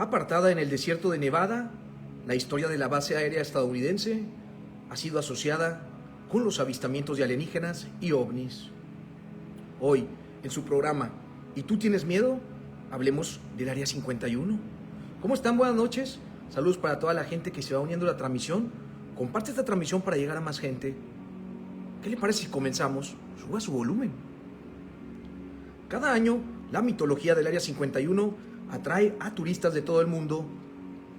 Apartada en el desierto de Nevada, la historia de la base aérea estadounidense ha sido asociada con los avistamientos de alienígenas y ovnis. Hoy, en su programa ¿Y tú tienes miedo?, hablemos del Área 51. ¿Cómo están? Buenas noches. Saludos para toda la gente que se va uniendo a la transmisión. Comparte esta transmisión para llegar a más gente. ¿Qué le parece si comenzamos? Suba su volumen. Cada año, la mitología del Área 51 atrae a turistas de todo el mundo.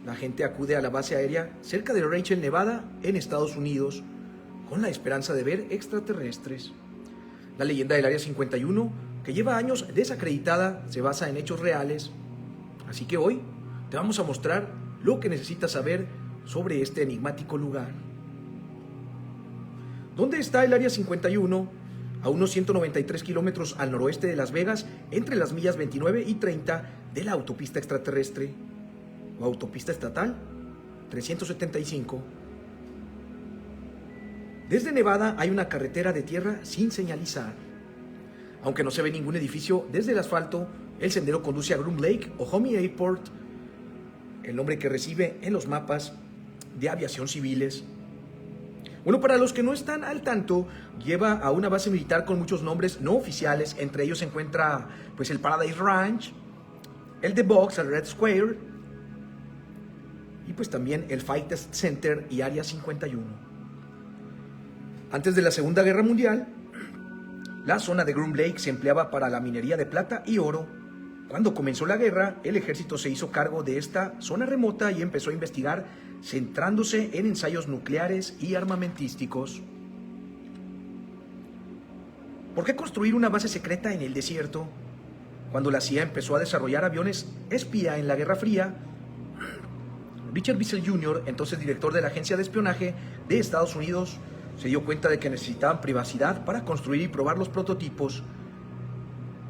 La gente acude a la base aérea cerca de Rachel, Nevada, en Estados Unidos, con la esperanza de ver extraterrestres. La leyenda del Área 51, que lleva años desacreditada, se basa en hechos reales. Así que hoy te vamos a mostrar lo que necesitas saber sobre este enigmático lugar. ¿Dónde está el Área 51? A unos 193 kilómetros al noroeste de Las Vegas, entre las millas 29 y 30 de la autopista extraterrestre, o autopista estatal 375. Desde Nevada hay una carretera de tierra sin señalizar. Aunque no se ve ningún edificio desde el asfalto, el sendero conduce a Groom Lake o Homey Airport, el nombre que recibe en los mapas de aviación civiles. Bueno, para los que no están al tanto, lleva a una base militar con muchos nombres no oficiales. Entre ellos se encuentra el Paradise Ranch, el The Box, el Red Square, y también el Flight Test Center y Área 51. Antes de la Segunda Guerra Mundial, la zona de Groom Lake se empleaba para la minería de plata y oro. Cuando comenzó la guerra, el ejército se hizo cargo de esta zona remota y empezó a investigar, centrándose en ensayos nucleares y armamentísticos. ¿Por qué construir una base secreta en el desierto? Cuando la CIA empezó a desarrollar aviones espía en la Guerra Fría, Richard Bissell Jr., entonces director de la Agencia de Espionaje de Estados Unidos, se dio cuenta de que necesitaban privacidad para construir y probar los prototipos.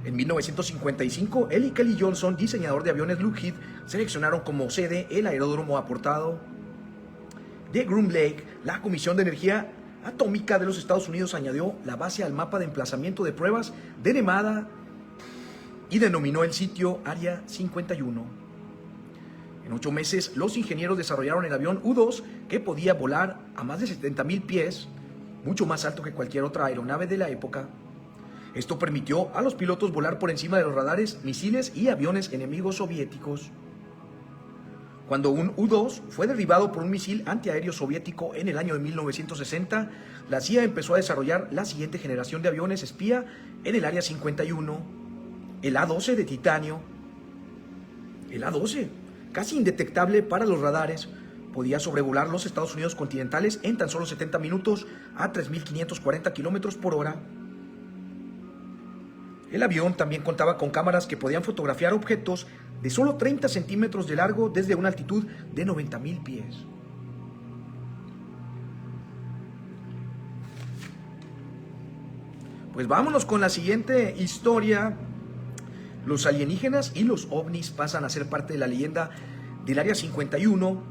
En 1955, él y Kelly Johnson, diseñador de aviones Lockheed, seleccionaron como sede el aeródromo aportado de Groom Lake. La Comisión de Energía Atómica de los Estados Unidos añadió la base al mapa de emplazamiento de pruebas de Nevada y denominó el sitio Área 51. En 8 meses, los ingenieros desarrollaron el avión U-2, que podía volar a más de 70,000 pies, mucho más alto que cualquier otra aeronave de la época. Esto permitió a los pilotos volar por encima de los radares, misiles y aviones enemigos soviéticos. Cuando un U-2 fue derribado por un misil antiaéreo soviético en el año de 1960, la CIA empezó a desarrollar la siguiente generación de aviones espía en el Área 51, el A-12 de titanio. El A-12, casi indetectable para los radares, podía sobrevolar los Estados Unidos continentales en tan solo 70 minutos a 3.540 kilómetros por hora. El avión también contaba con cámaras que podían fotografiar objetos de solo 30 centímetros de largo desde una altitud de 90,000 pies. Pues vámonos con la siguiente historia. Los alienígenas y los ovnis pasan a ser parte de la leyenda del Área 51.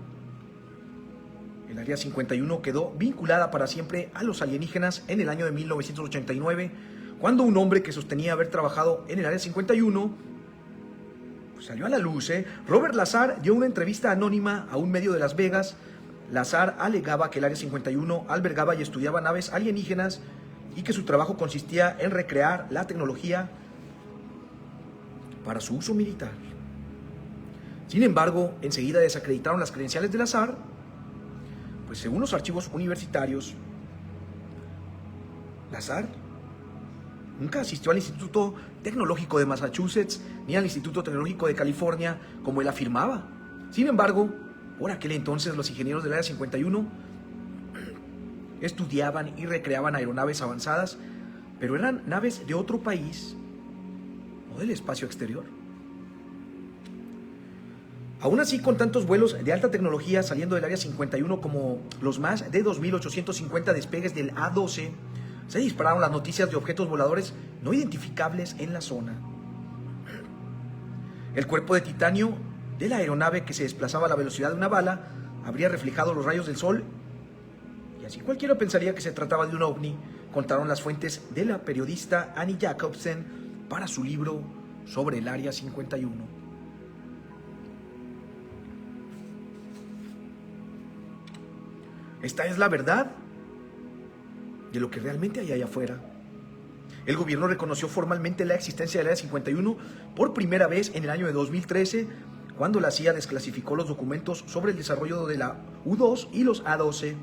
El Área 51 quedó vinculada para siempre a los alienígenas en el año de 1989, cuando un hombre que sostenía haber trabajado en el Área 51 salió a la luz. Robert Lazar dio una entrevista anónima a un medio de Las Vegas. Lazar alegaba que el Área 51 albergaba y estudiaba naves alienígenas y que su trabajo consistía en recrear la tecnología para su uso militar. Sin embargo, enseguida desacreditaron las credenciales de Lazar, según los archivos universitarios, Lazar nunca asistió al Instituto Tecnológico de Massachusetts ni al Instituto Tecnológico de California, como él afirmaba. Sin embargo, por aquel entonces los ingenieros del Área 51 estudiaban y recreaban aeronaves avanzadas, pero eran naves de otro país, no del espacio exterior. Aún así, con tantos vuelos de alta tecnología saliendo del Área 51 como los más de 2.850 despegues del A-12, se dispararon las noticias de objetos voladores no identificables en la zona. El cuerpo de titanio de la aeronave, que se desplazaba a la velocidad de una bala, habría reflejado los rayos del sol, y así cualquiera pensaría que se trataba de un ovni, contaron las fuentes de la periodista Annie Jacobsen para su libro sobre el Área 51. Esta es la verdad de lo que realmente hay allá afuera. El gobierno reconoció formalmente la existencia del Área 51 por primera vez en el año de 2013, cuando la CIA desclasificó los documentos sobre el desarrollo de la U-2 y los A-12.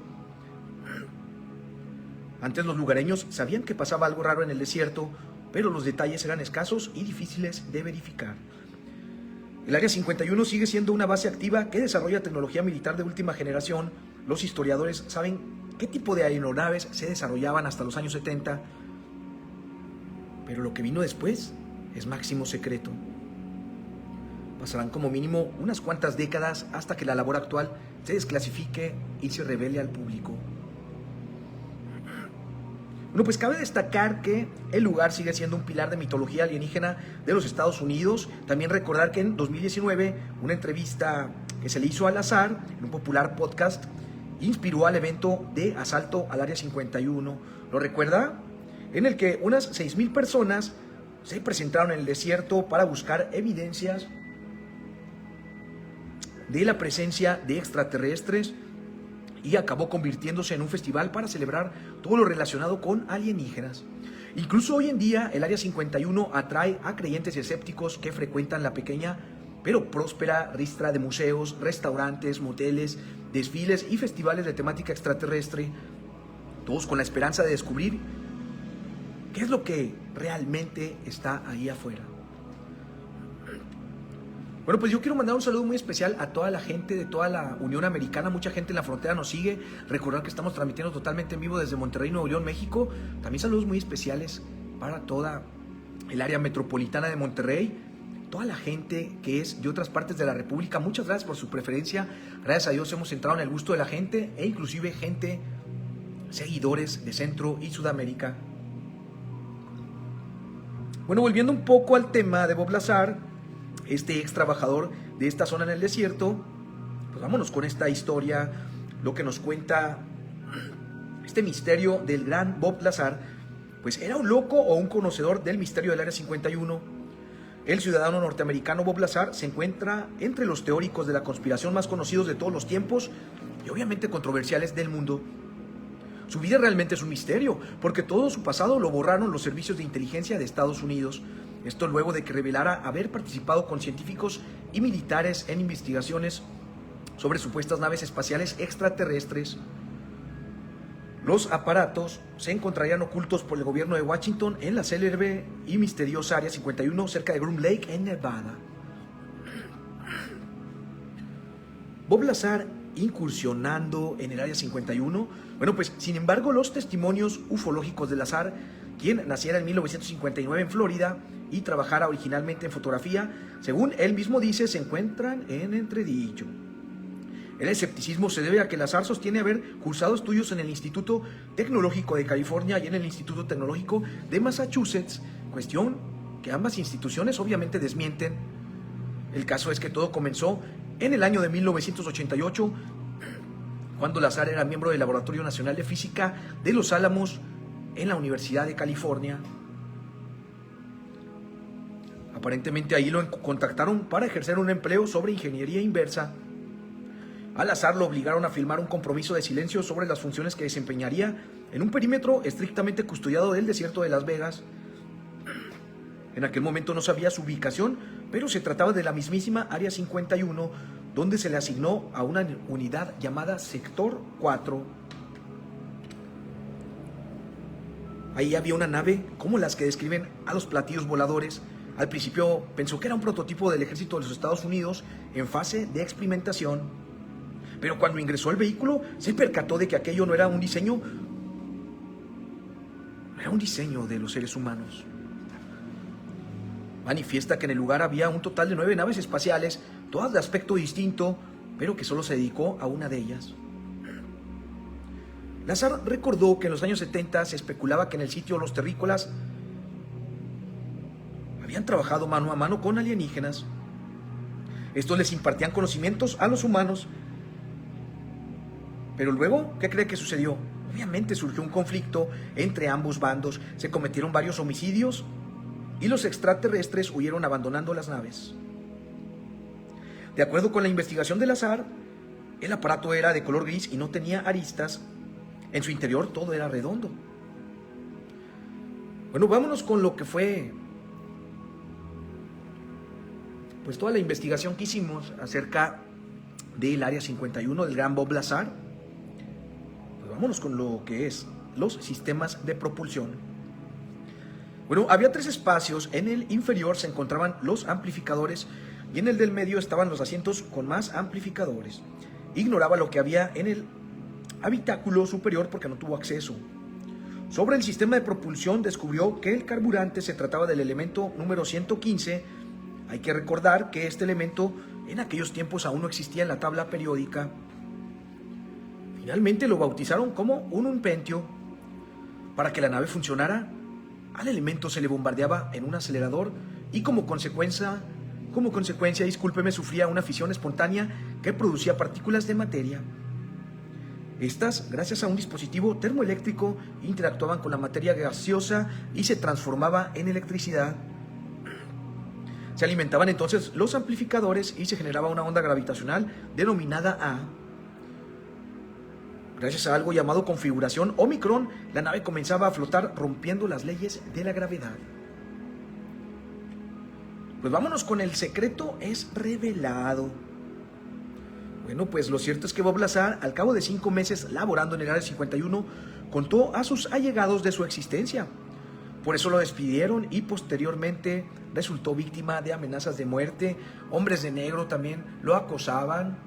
Antes los lugareños sabían que pasaba algo raro en el desierto, pero los detalles eran escasos y difíciles de verificar. El Área 51 sigue siendo una base activa que desarrolla tecnología militar de última generación. Los historiadores saben qué tipo de aeronaves se desarrollaban hasta los años 70, pero lo que vino después es máximo secreto. Pasarán como mínimo unas cuantas décadas hasta que la labor actual se desclasifique y se revele al público. Bueno, pues cabe destacar que el lugar sigue siendo un pilar de mitología alienígena de los Estados Unidos. También recordar que en 2019 una entrevista que se le hizo al azar en un popular podcast inspiró al evento de asalto al Área 51. ¿Lo recuerda? En el que unas 6,000 personas se presentaron en el desierto para buscar evidencias de la presencia de extraterrestres y acabó convirtiéndose en un festival para celebrar todo lo relacionado con alienígenas. Incluso hoy en día el Área 51 atrae a creyentes y escépticos que frecuentan la pequeña pero próspera ristra de museos, restaurantes, moteles, desfiles y festivales de temática extraterrestre, todos con la esperanza de descubrir qué es lo que realmente está ahí afuera. Bueno, pues yo quiero mandar un saludo muy especial a toda la gente de toda la Unión Americana. Mucha gente en la frontera nos sigue. Recordar que estamos transmitiendo totalmente en vivo desde Monterrey, Nuevo León, México. También saludos muy especiales para toda el área metropolitana de Monterrey. Toda la gente que es de otras partes de la República. Muchas gracias por su preferencia. Gracias a Dios hemos entrado en el gusto de la gente e inclusive gente, seguidores de Centro y Sudamérica. Bueno, volviendo un poco al tema de Bob Lazar, este ex trabajador de esta zona en el desierto, pues vámonos con esta historia, lo que nos cuenta este misterio del gran Bob Lazar. Pues era un loco o un conocedor del misterio del Área 51. El ciudadano norteamericano Bob Lazar se encuentra entre los teóricos de la conspiración más conocidos de todos los tiempos y obviamente controversiales del mundo. Su vida realmente es un misterio, porque todo su pasado lo borraron los servicios de inteligencia de Estados Unidos. Esto luego de que revelara haber participado con científicos y militares en investigaciones sobre supuestas naves espaciales extraterrestres. Los aparatos se encontrarían ocultos por el gobierno de Washington en la célebre y misteriosa Área 51 cerca de Groom Lake, en Nevada. Bob Lazar incursionando en el Área 51. Bueno, pues sin embargo los testimonios ufológicos de Lazar, quien naciera en 1959 en Florida y trabajara originalmente en fotografía, según él mismo dice, se encuentran en entredicho. El escepticismo se debe a que Lazar sostiene haber cursado estudios en el Instituto Tecnológico de California y en el Instituto Tecnológico de Massachusetts, cuestión que ambas instituciones obviamente desmienten. El caso es que todo comenzó en el año de 1988, cuando Lazar era miembro del Laboratorio Nacional de Física de Los Álamos en la Universidad de California. Aparentemente ahí lo contactaron para ejercer un empleo sobre ingeniería inversa. A Lazar lo obligaron a firmar un compromiso de silencio sobre las funciones que desempeñaría en un perímetro estrictamente custodiado del desierto de Las Vegas. En aquel momento no sabía su ubicación, pero se trataba de la mismísima Área 51, donde se le asignó a una unidad llamada Sector 4. Ahí había una nave como las que describen a los platillos voladores. Al principio pensó que era un prototipo del ejército de los Estados Unidos en fase de experimentación, pero cuando ingresó al vehículo se percató de que aquello no era un diseño, era un diseño de los seres humanos. Manifiesta que en el lugar había un total de 9 naves espaciales, todas de aspecto distinto, pero que solo se dedicó a una de ellas. Lazar recordó que en los años 70 se especulaba que en el sitio los terrícolas habían trabajado mano a mano con alienígenas. Estos les impartían conocimientos a los humanos. Pero luego, ¿qué cree que sucedió? Obviamente surgió un conflicto entre ambos bandos, se cometieron varios homicidios y los extraterrestres huyeron abandonando las naves. De acuerdo con la investigación de Lazar, El aparato era de color gris y no tenía aristas. En su interior todo era redondo. Bueno, vámonos con lo que fue pues toda la investigación que hicimos acerca del Área 51 del gran Bob Lazar. Pues vámonos con lo que es los sistemas de propulsión. Bueno, había 3 espacios. En el inferior se encontraban los amplificadores y en el del medio estaban los asientos con más amplificadores. Ignoraba lo que había en el habitáculo superior porque no tuvo acceso. Sobre el sistema de propulsión descubrió que el carburante se trataba del elemento número 115. Hay que recordar que este elemento en aquellos tiempos aún no existía en la tabla periódica. Finalmente lo bautizaron como un Unpentio. Para que la nave funcionara, al elemento se le bombardeaba en un acelerador y como consecuencia, discúlpeme, sufría una fisión espontánea que producía partículas de materia. Estas, gracias a un dispositivo termoeléctrico, interactuaban con la materia gaseosa y se transformaba en electricidad. Se alimentaban entonces los amplificadores y se generaba una onda gravitacional denominada A. Gracias a algo llamado configuración Omicron, la nave comenzaba a flotar rompiendo las leyes de la gravedad. Pues vámonos con el secreto es revelado. Bueno, pues lo cierto es que Bob Lazar, al cabo de 5 meses laborando en el Área 51, contó a sus allegados de su existencia. Por eso lo despidieron y posteriormente resultó víctima de amenazas de muerte. Hombres de negro también lo acosaban.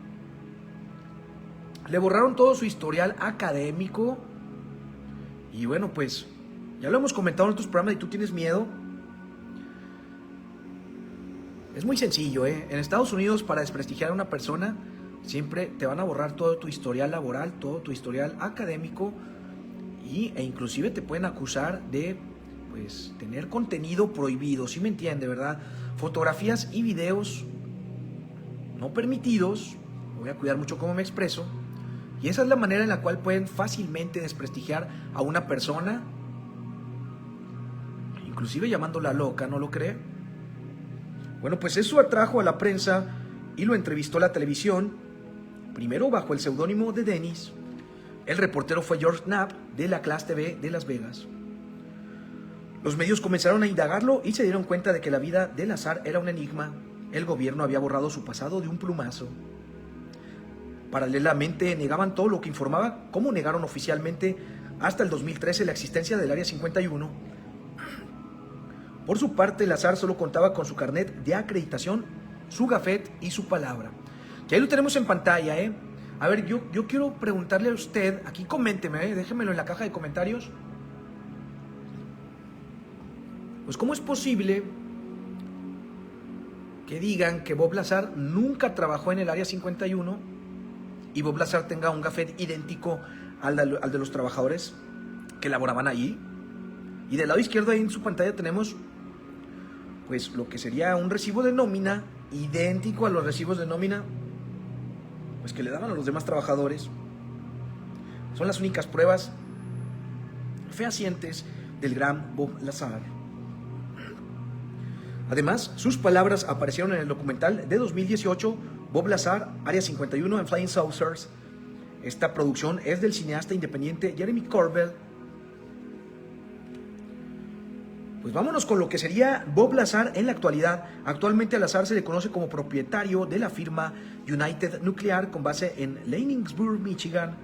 Le borraron todo su historial académico. Y bueno, pues ya lo hemos comentado en otros programas y tú tienes miedo. Es muy sencillo, ¿eh? En Estados Unidos, para desprestigiar a una persona, siempre te van a borrar todo tu historial laboral, todo tu historial académico e inclusive te pueden acusar de pues tener contenido prohibido, ¿sí me entiende, verdad? Fotografías y videos no permitidos. Voy a cuidar mucho cómo me expreso. Y esa es la manera en la cual pueden fácilmente desprestigiar a una persona, inclusive llamándola loca, ¿no lo cree? Bueno, pues eso atrajo a la prensa y lo entrevistó la televisión, primero bajo el seudónimo de Dennis. El reportero fue George Knapp de la Class TV de Las Vegas. Los medios comenzaron a indagarlo y se dieron cuenta de que la vida de Lazar era un enigma. El gobierno había borrado su pasado de un plumazo. Paralelamente negaban todo lo que informaba, como negaron oficialmente hasta el 2013 la existencia del Área 51. Por su parte, Lazar solo contaba con su carnet de acreditación, su gafet y su palabra. Y ahí lo tenemos en pantalla, ¿eh? A ver, yo quiero preguntarle a usted, aquí coménteme, déjemelo en la caja de comentarios. Pues, ¿cómo es posible que digan que Bob Lazar nunca trabajó en el Área 51 y Bob Lazar tenga un gafet idéntico al de los trabajadores que laboraban allí? Y del lado izquierdo ahí en su pantalla tenemos pues lo que sería un recibo de nómina idéntico a los recibos de nómina pues que le daban a los demás trabajadores. Son las únicas pruebas fehacientes del gran Bob Lazar. Además, sus palabras aparecieron en el documental de 2018, Bob Lazar, Área 51 and Flying Saucers. Esta producción es del cineasta independiente Jeremy Corbell. Pues vámonos con lo que sería Bob Lazar en la actualidad. Actualmente a Lazar se le conoce como propietario de la firma United Nuclear con base en Leiningsburg, Michigan.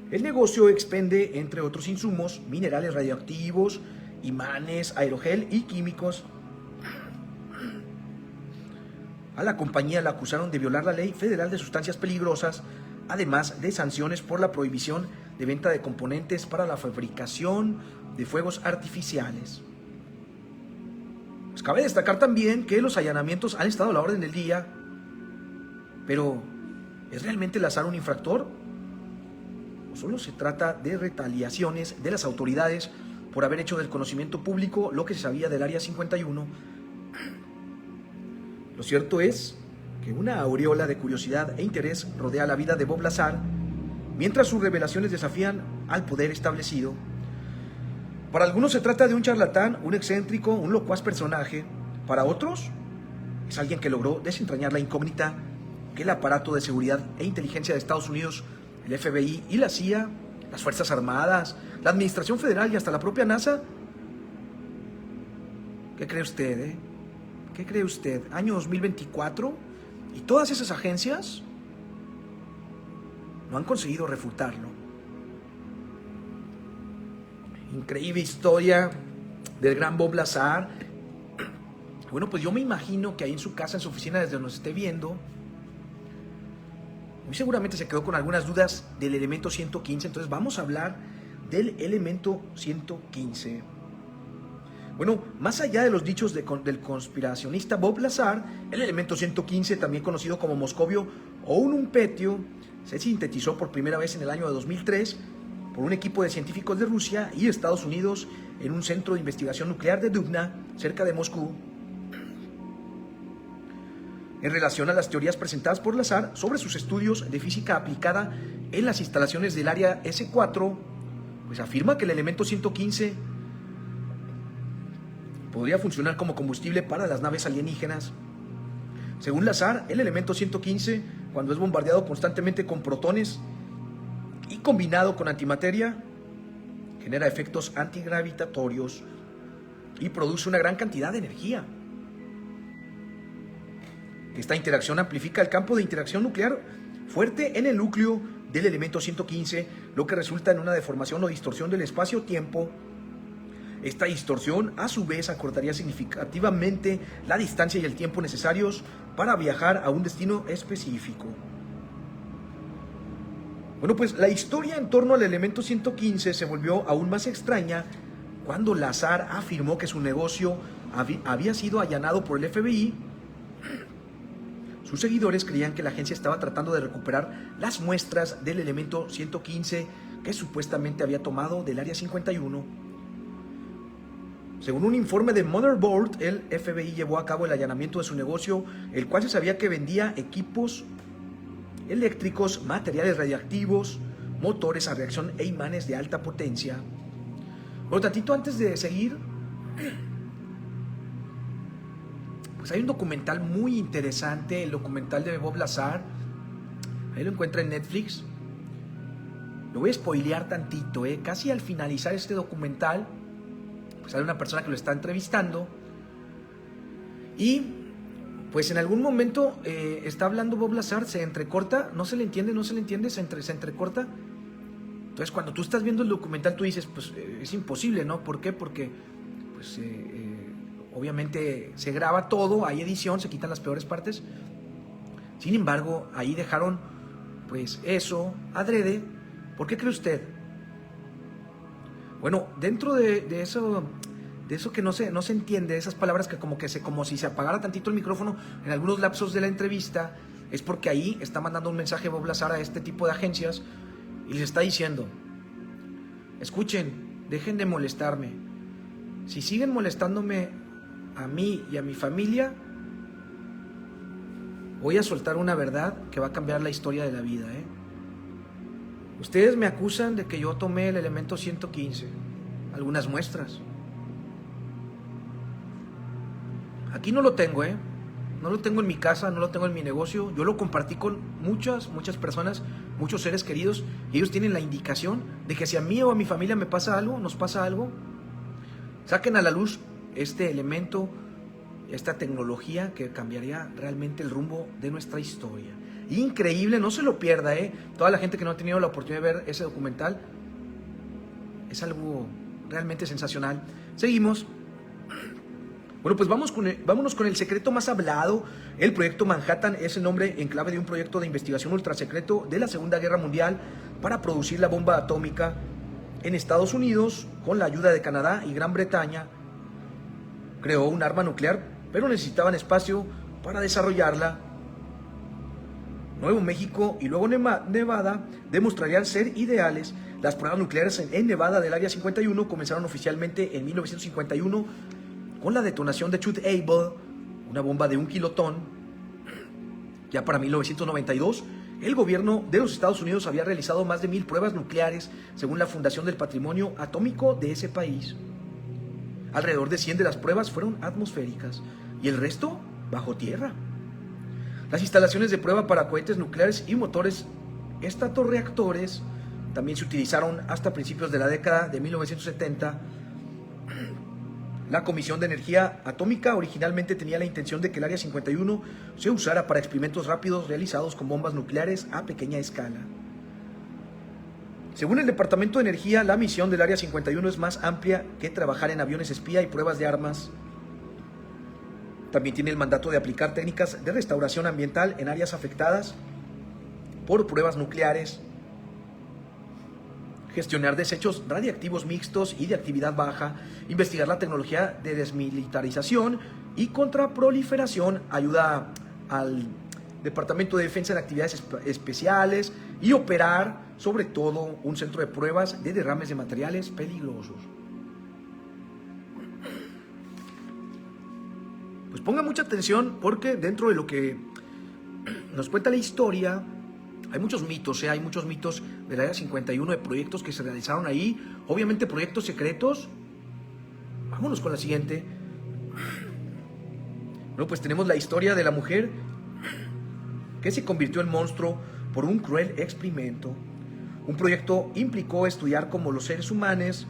El negocio expende, entre otros insumos, minerales radioactivos, imanes, aerogel y químicos. A la compañía la acusaron de violar la Ley Federal de Sustancias Peligrosas, además de sanciones por la prohibición de venta de componentes para la fabricación de fuegos artificiales. Pues cabe destacar también que los allanamientos han estado a la orden del día, pero ¿es realmente Lazar un infractor? ¿O solo se trata de retaliaciones de las autoridades por haber hecho del conocimiento público lo que se sabía del Área 51? Lo cierto es que una aureola de curiosidad e interés rodea la vida de Bob Lazar, mientras sus revelaciones desafían al poder establecido. Para algunos se trata de un charlatán, un excéntrico, un locuaz personaje. Para otros, es alguien que logró desentrañar la incógnita que el aparato de seguridad e inteligencia de Estados Unidos, el FBI y la CIA, las Fuerzas Armadas, la Administración Federal y hasta la propia NASA. ¿Qué cree usted, ¿Qué cree usted? Año 2024 y todas esas agencias no han conseguido refutarlo. Increíble historia del gran Bob Lazar. Bueno, pues yo me imagino que ahí en su casa, en su oficina, desde donde nos esté viendo, muy seguramente se quedó con algunas dudas del elemento 115. Entonces vamos a hablar del elemento 115. Bueno, más allá de los dichos del conspiracionista Bob Lazar, el elemento 115, también conocido como moscovio o unum petio, se sintetizó por primera vez en el año de 2003 por un equipo de científicos de Rusia y Estados Unidos en un centro de investigación nuclear de Dubna, cerca de Moscú, en relación a las teorías presentadas por Lazar sobre sus estudios de física aplicada en las instalaciones del área S4, pues afirma que el elemento 115 podría funcionar como combustible para las naves alienígenas. Según Lazar, el elemento 115, cuando es bombardeado constantemente con protones y combinado con antimateria, genera efectos antigravitatorios y produce una gran cantidad de energía. Esta interacción amplifica el campo de interacción nuclear fuerte en el núcleo del elemento 115, lo que resulta en una deformación o distorsión del espacio-tiempo. Esta distorsión, a su vez, acortaría significativamente la distancia y el tiempo necesarios para viajar a un destino específico. Bueno, pues la historia en torno al elemento 115 se volvió aún más extraña cuando Lazar afirmó que su negocio había sido allanado por el FBI. Sus seguidores creían que la agencia estaba tratando de recuperar las muestras del elemento 115 que supuestamente había tomado del Área 51. Según un informe de Motherboard, el FBI llevó a cabo el allanamiento de su negocio, el cual se sabía que vendía equipos eléctricos, materiales radiactivos, motores a reacción e imanes de alta potencia. Bueno, tantito antes de seguir, pues hay un documental muy interesante, el documental de Bob Lazar. Ahí lo encuentra en Netflix. Lo voy a spoilear tantito, casi al finalizar este documental, pues hay una persona que lo está entrevistando y pues en algún momento está hablando Bob Lazar, se entrecorta, no se le entiende, se entrecorta. Entonces cuando tú estás viendo el documental tú dices, pues es imposible, ¿no? ¿Por qué? Porque pues obviamente se graba todo, hay edición, se quitan las peores partes. Sin embargo, ahí dejaron pues eso adrede. ¿Por qué cree usted? Bueno, dentro de eso que no se entiende, esas palabras que como si se apagara tantito el micrófono en algunos lapsos de la entrevista, es porque ahí está mandando un mensaje Bob Lazar a este tipo de agencias y les está diciendo: escuchen, dejen de molestarme. Si siguen molestándome a mí y a mi familia, voy a soltar una verdad que va a cambiar la historia de la vida, Ustedes me acusan de que yo tomé el elemento 115, algunas muestras. Aquí no lo tengo, No lo tengo en mi casa, no lo tengo en mi negocio. Yo lo compartí con muchas personas, muchos seres queridos, y ellos tienen la indicación de que si a mí o a mi familia me pasa algo, nos pasa algo, saquen a la luz este elemento, esta tecnología que cambiaría realmente el rumbo de nuestra historia. Increíble, no se lo pierda, Toda la gente que no ha tenido la oportunidad de ver ese documental, es algo realmente sensacional. Seguimos. Bueno, pues vámonos con el secreto más hablado. El proyecto Manhattan es el nombre en clave de un proyecto de investigación ultrasecreto de la Segunda Guerra Mundial para producir la bomba atómica en Estados Unidos, con la ayuda de Canadá y Gran Bretaña. Creó un arma nuclear, pero necesitaban espacio para desarrollarla. Nuevo México y luego Nevada demostrarían ser ideales. Las pruebas nucleares en Nevada del Área 51 comenzaron oficialmente en 1951 con la detonación de Chute Able, una bomba de 1 kilotón. Ya para 1992, el gobierno de los Estados Unidos había realizado más de 1000 pruebas nucleares, según la Fundación del Patrimonio Atómico de ese país. Alrededor de 100 de las pruebas fueron atmosféricas y el resto bajo tierra. Las instalaciones de prueba para cohetes nucleares y motores estatorreactores también se utilizaron hasta principios de la década de 1970. La Comisión de Energía Atómica originalmente tenía la intención de que el Área 51 se usara para experimentos rápidos realizados con bombas nucleares a pequeña escala. Según el Departamento de Energía, la misión del Área 51 es más amplia que trabajar en aviones espía y pruebas de armas. También tiene el mandato de aplicar técnicas de restauración ambiental en áreas afectadas por pruebas nucleares, gestionar desechos radiactivos mixtos y de actividad baja, investigar la tecnología de desmilitarización y contraproliferación, ayuda al Departamento de Defensa en actividades especiales y operar, sobre todo, un centro de pruebas de derrames de materiales peligrosos. Pues ponga mucha atención porque dentro de lo que nos cuenta la historia hay muchos mitos, hay muchos mitos del Área 51, de proyectos que se realizaron ahí, obviamente proyectos secretos. Vámonos con la siguiente. Bueno, pues tenemos la historia de la mujer que se convirtió en monstruo por un cruel experimento. Un proyecto implicó estudiar cómo los seres humanos,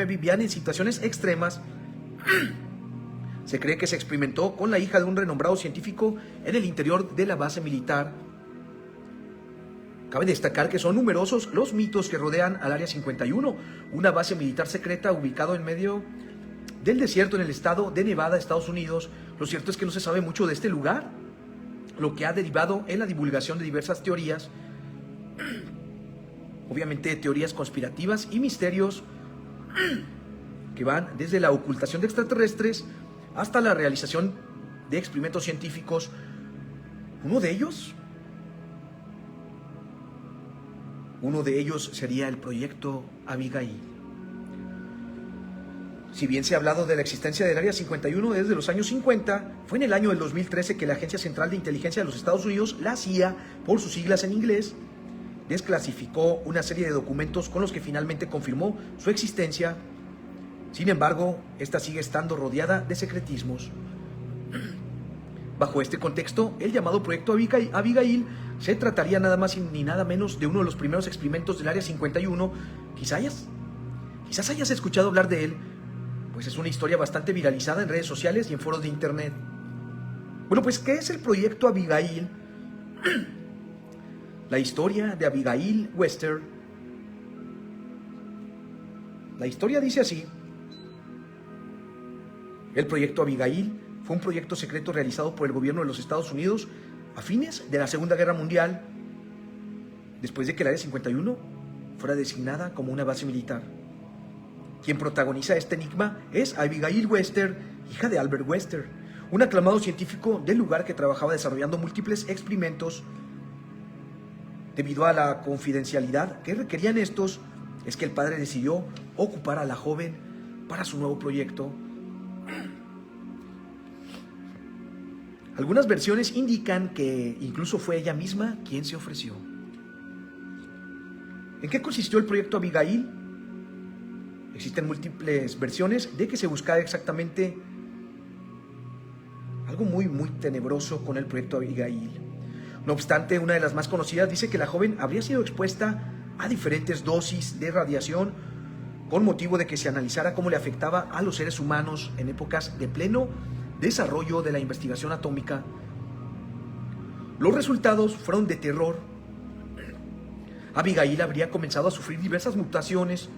vivían en situaciones extremas. Se cree que se experimentó con la hija de un renombrado científico en el interior de la base militar. Cabe destacar que son numerosos los mitos que rodean al Área 51, una base militar secreta ubicada en medio del desierto en el estado de Nevada, Estados Unidos. Lo cierto es que no se sabe mucho de este lugar, lo que ha derivado en la divulgación de diversas teorías, obviamente teorías conspirativas y misterios que van desde la ocultación de extraterrestres hasta la realización de experimentos científicos. Uno de ellos sería el proyecto Abigail. Si bien se ha hablado de la existencia del Área 51 desde los años 50, fue en el año del 2013 que la Agencia Central de Inteligencia de los Estados Unidos, la CIA, por sus siglas en inglés, desclasificó una serie de documentos con los que finalmente confirmó su existencia. Sin embargo, esta sigue estando rodeada de secretismos. Bajo este contexto, el llamado Proyecto Abigail se trataría nada más ni nada menos de uno de los primeros experimentos del Área 51. Quizás hayas escuchado hablar de él, pues es una historia bastante viralizada en redes sociales y en foros de internet. Bueno, pues, ¿qué es el Proyecto Abigail? La historia de Abigail Wester. La historia dice así: el Proyecto Abigail fue un proyecto secreto realizado por el gobierno de los Estados Unidos a fines de la Segunda Guerra Mundial, después de que el Área 51 fuera designada como una base militar. Quien protagoniza este enigma es Abigail Wester, hija de Albert Wester, un aclamado científico del lugar que trabajaba desarrollando múltiples experimentos. Debido a la confidencialidad que requerían estos, es que el padre decidió ocupar a la joven para su nuevo proyecto. Algunas versiones indican que incluso fue ella misma quien se ofreció. ¿En qué consistió el Proyecto Abigail? Existen múltiples versiones de que se buscaba exactamente algo muy tenebroso con el Proyecto Abigail. No obstante, una de las más conocidas dice que la joven habría sido expuesta a diferentes dosis de radiación con motivo de que se analizara cómo le afectaba a los seres humanos en épocas de pleno desarrollo de la investigación atómica. Los resultados fueron de terror. Abigail habría comenzado a sufrir diversas mutaciones,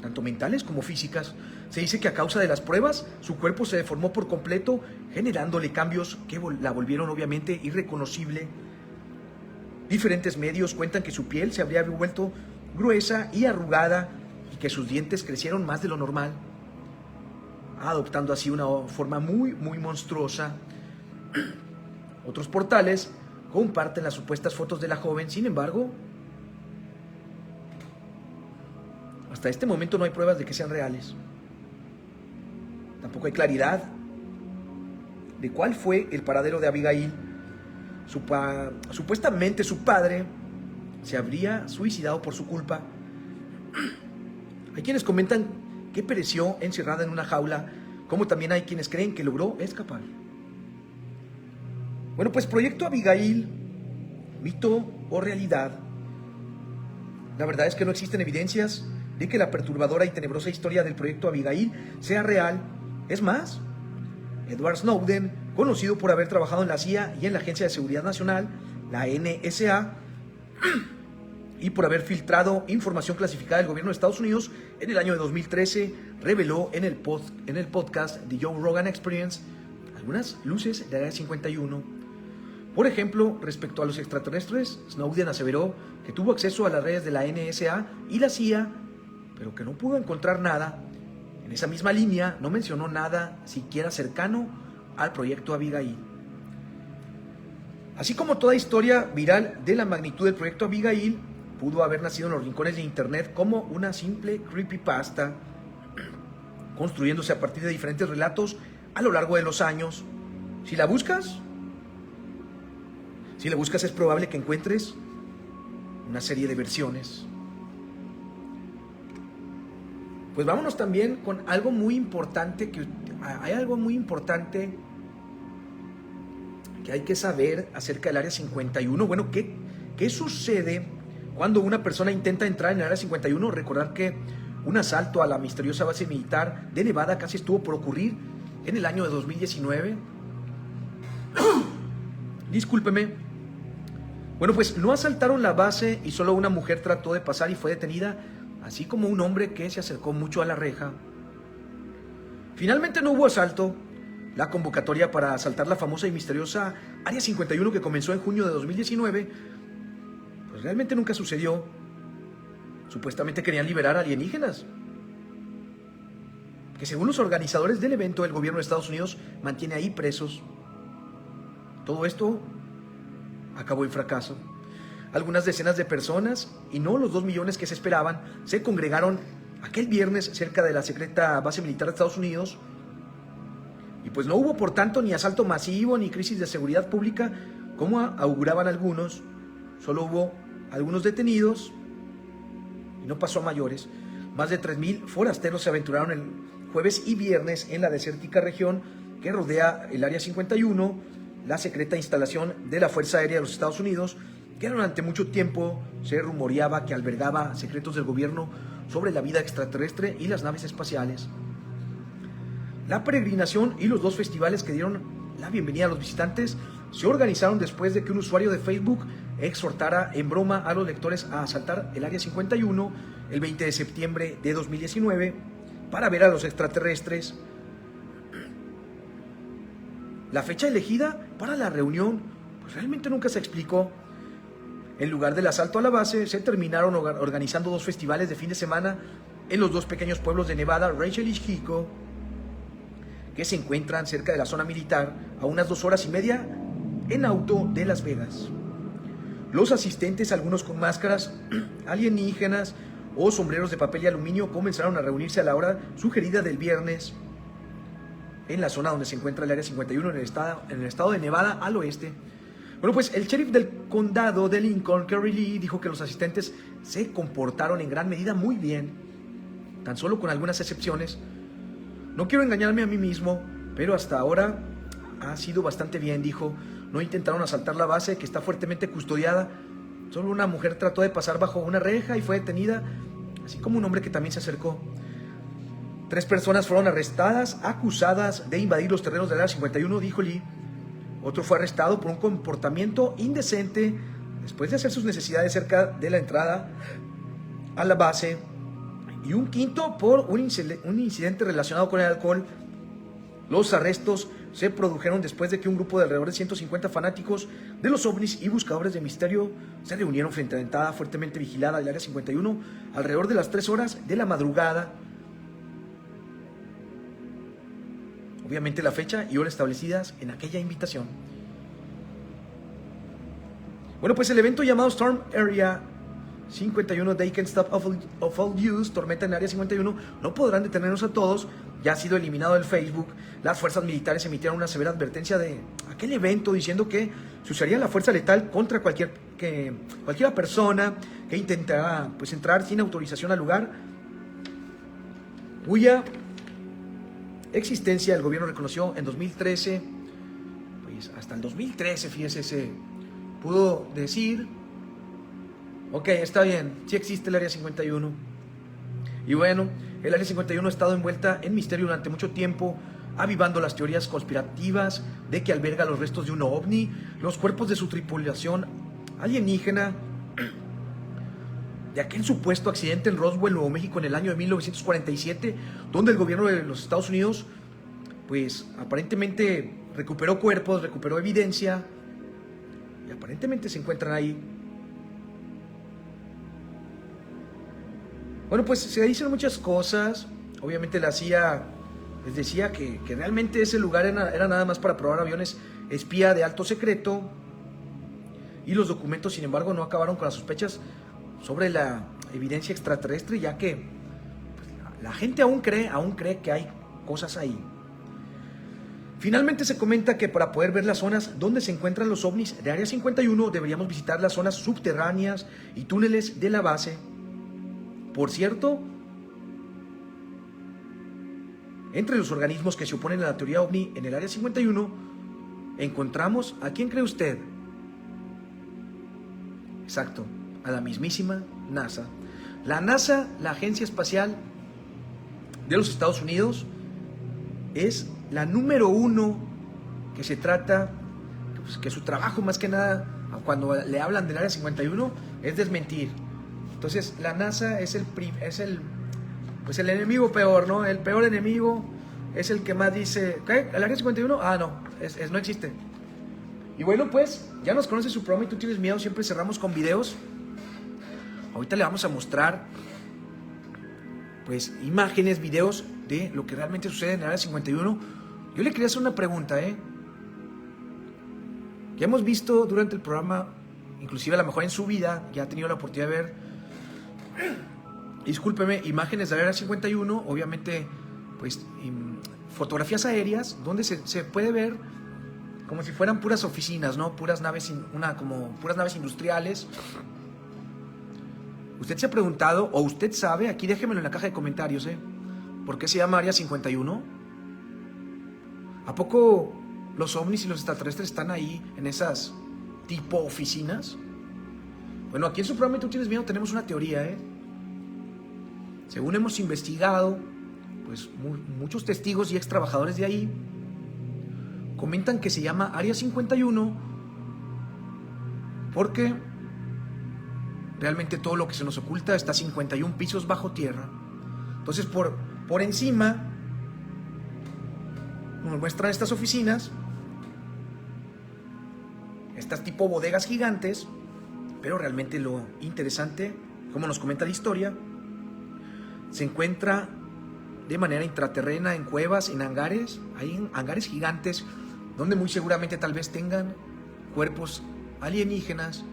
tanto mentales como físicas. Se dice que a causa de las pruebas, su cuerpo se deformó por completo, generándole cambios que la volvieron obviamente irreconocible. Diferentes medios cuentan que su piel se habría vuelto gruesa y arrugada y que sus dientes crecieron más de lo normal, adoptando así una forma muy monstruosa. Otros portales comparten las supuestas fotos de la joven. Sin embargo, hasta este momento no hay pruebas de que sean reales. Tampoco hay claridad de cuál fue el paradero de Abigail. Supuestamente su padre se habría suicidado por su culpa. Hay quienes comentan que pereció encerrada en una jaula, como también hay quienes creen que logró escapar. Bueno, pues Proyecto Abigail, mito o realidad. La verdad es que no existen evidencias de que la perturbadora y tenebrosa historia del Proyecto Abigail sea real. Es más, Edward Snowden, conocido por haber trabajado en la CIA y en la Agencia de Seguridad Nacional, la NSA, y por haber filtrado información clasificada del gobierno de Estados Unidos, en el año de 2013 reveló en el podcast The Joe Rogan Experience algunas luces de Área 51. Por ejemplo, respecto a los extraterrestres, Snowden aseveró que tuvo acceso a las redes de la NSA y la CIA, pero que no pudo encontrar nada. En esa misma línea no mencionó nada siquiera cercano al Proyecto Abigail. Así como toda historia viral de la magnitud del Proyecto Abigail pudo haber nacido en los rincones de internet como una simple creepypasta, construyéndose a partir de diferentes relatos a lo largo de los años. Si la buscas es probable que encuentres una serie de versiones. Pues vámonos también con algo muy importante, hay algo muy importante que hay que saber acerca del Área 51. Bueno, ¿qué sucede cuando una persona intenta entrar en el Área 51? Recordar que un asalto a la misteriosa base militar de Nevada casi estuvo por ocurrir en el año de 2019. Discúlpeme. Bueno, pues no asaltaron la base y solo una mujer trató de pasar y fue detenida, así como un hombre que se acercó mucho a la reja. Finalmente no hubo asalto. La convocatoria para asaltar la famosa y misteriosa Área 51, que comenzó en junio de 2019, pues realmente nunca sucedió. Supuestamente querían liberar alienígenas, que según los organizadores del evento, el gobierno de Estados Unidos mantiene ahí presos. Todo esto acabó en fracaso. Algunas decenas de personas, y no los 2 millones que se esperaban, se congregaron aquel viernes cerca de la secreta base militar de Estados Unidos. Y pues no hubo, por tanto, ni asalto masivo ni crisis de seguridad pública como auguraban algunos. Solo hubo algunos detenidos y no pasó a mayores. Más de 3,000 forasteros se aventuraron el jueves y viernes en la desértica región que rodea el Área 51, la secreta instalación de la Fuerza Aérea de los Estados Unidos, que durante mucho tiempo se rumoreaba que albergaba secretos del gobierno sobre la vida extraterrestre y las naves espaciales. La peregrinación y los 2 festivales que dieron la bienvenida a los visitantes se organizaron después de que un usuario de Facebook exhortara en broma a los lectores a asaltar el Área 51 el 20 de septiembre de 2019 para ver a los extraterrestres. La fecha elegida para la reunión pues realmente nunca se explicó. En lugar del asalto a la base, se terminaron organizando 2 festivales de fin de semana en los 2 pequeños pueblos de Nevada, Rachel y Chico, que se encuentran cerca de la zona militar a unas 2 horas y media en auto de Las Vegas. Los asistentes, algunos con máscaras alienígenas o sombreros de papel y aluminio, comenzaron a reunirse a la hora sugerida del viernes en la zona donde se encuentra el Área 51 en el estado de Nevada al oeste. Bueno, pues el sheriff del condado de Lincoln, Kerry Lee, dijo que los asistentes se comportaron en gran medida muy bien, tan solo con algunas excepciones. No quiero engañarme a mí mismo, pero hasta ahora ha sido bastante bien, dijo. No intentaron asaltar la base, que está fuertemente custodiada. Solo una mujer trató de pasar bajo una reja y fue detenida, así como un hombre que también se acercó. 3 personas fueron arrestadas, acusadas de invadir los terrenos del Área 51, dijo Lee. Otro fue arrestado por un comportamiento indecente después de hacer sus necesidades cerca de la entrada a la base. Y un quinto por un incidente relacionado con el alcohol. Los arrestos se produjeron después de que un grupo de alrededor de 150 fanáticos de los ovnis y buscadores de misterio se reunieron frente a la entrada fuertemente vigilada del Área 51 alrededor de las 3 horas de la madrugada. Obviamente la fecha y hora establecidas en aquella invitación. Bueno, pues el evento llamado Storm Area 51, They Can't Stop of All Use, Tormenta en Área 51, no podrán detenernos a todos, ya ha sido eliminado del Facebook. Las fuerzas militares emitieron una severa advertencia de aquel evento diciendo que se usaría la fuerza letal contra cualquier persona que intentara pues entrar sin autorización al lugar, cuya existencia el gobierno reconoció en 2013 pues hasta el 2013, fíjese, se pudo decir, ok, está bien, sí existe el Área 51. Y bueno, el Área 51 ha estado envuelta en misterio durante mucho tiempo, avivando las teorías conspirativas de que alberga los restos de un ovni, los cuerpos de su tripulación alienígena, de aquel supuesto accidente en Roswell, Nuevo México, en el año de 1947, donde el gobierno de los Estados Unidos, pues aparentemente recuperó cuerpos, recuperó evidencia, y aparentemente se encuentran ahí. Bueno, pues se dicen muchas cosas. Obviamente la CIA les decía que realmente ese lugar era nada más para probar aviones espía de alto secreto, y los documentos, sin embargo, no acabaron con las sospechas sobre la evidencia extraterrestre, ya que pues, la gente aún cree que hay cosas ahí. Finalmente se comenta que para poder ver las zonas donde se encuentran los ovnis de Área 51 deberíamos visitar las zonas subterráneas y túneles de la base. Por cierto, entre los organismos que se oponen a la teoría ovni en el Área 51 encontramos, ¿a quién cree usted? Exacto, a la mismísima NASA. La NASA, la Agencia Espacial de los Estados Unidos, es la número uno que se trata, pues, que su trabajo más que nada, cuando le hablan del Área 51, es desmentir. Entonces la NASA es el enemigo peor, ¿no? El peor enemigo es el que más dice, ¿qué? ¿El Área 51? Ah, no, no existe. Y bueno, pues, ya nos conoce su programa y tú tienes miedo, siempre cerramos con videos. Ahorita le vamos a mostrar, pues, imágenes, videos de lo que realmente sucede en el Área 51. Yo le quería hacer una pregunta, Ya hemos visto durante el programa, inclusive a lo mejor en su vida, ya ha tenido la oportunidad de ver, discúlpeme, imágenes del Área 51, obviamente, pues, fotografías aéreas, donde se puede ver como si fueran puras oficinas, ¿no? Puras naves, como puras naves industriales. ¿Usted se ha preguntado, o usted sabe, aquí déjemelo en la caja de comentarios, ¿por qué se llama Área 51? ¿A poco los ovnis y los extraterrestres están ahí en esas tipo oficinas? Bueno, aquí en su programa Tú Tienes Miedo tenemos una teoría, Según hemos investigado, pues muchos testigos y ex trabajadores de ahí comentan que se llama Área 51 porque realmente todo lo que se nos oculta está 51 pisos bajo tierra. Entonces por encima nos muestran estas oficinas, estas tipo bodegas gigantes, pero realmente lo interesante, como nos comenta la historia, se encuentra de manera intraterrena en cuevas, en hangares. Hay hangares gigantes donde muy seguramente tal vez tengan cuerpos alienígenas,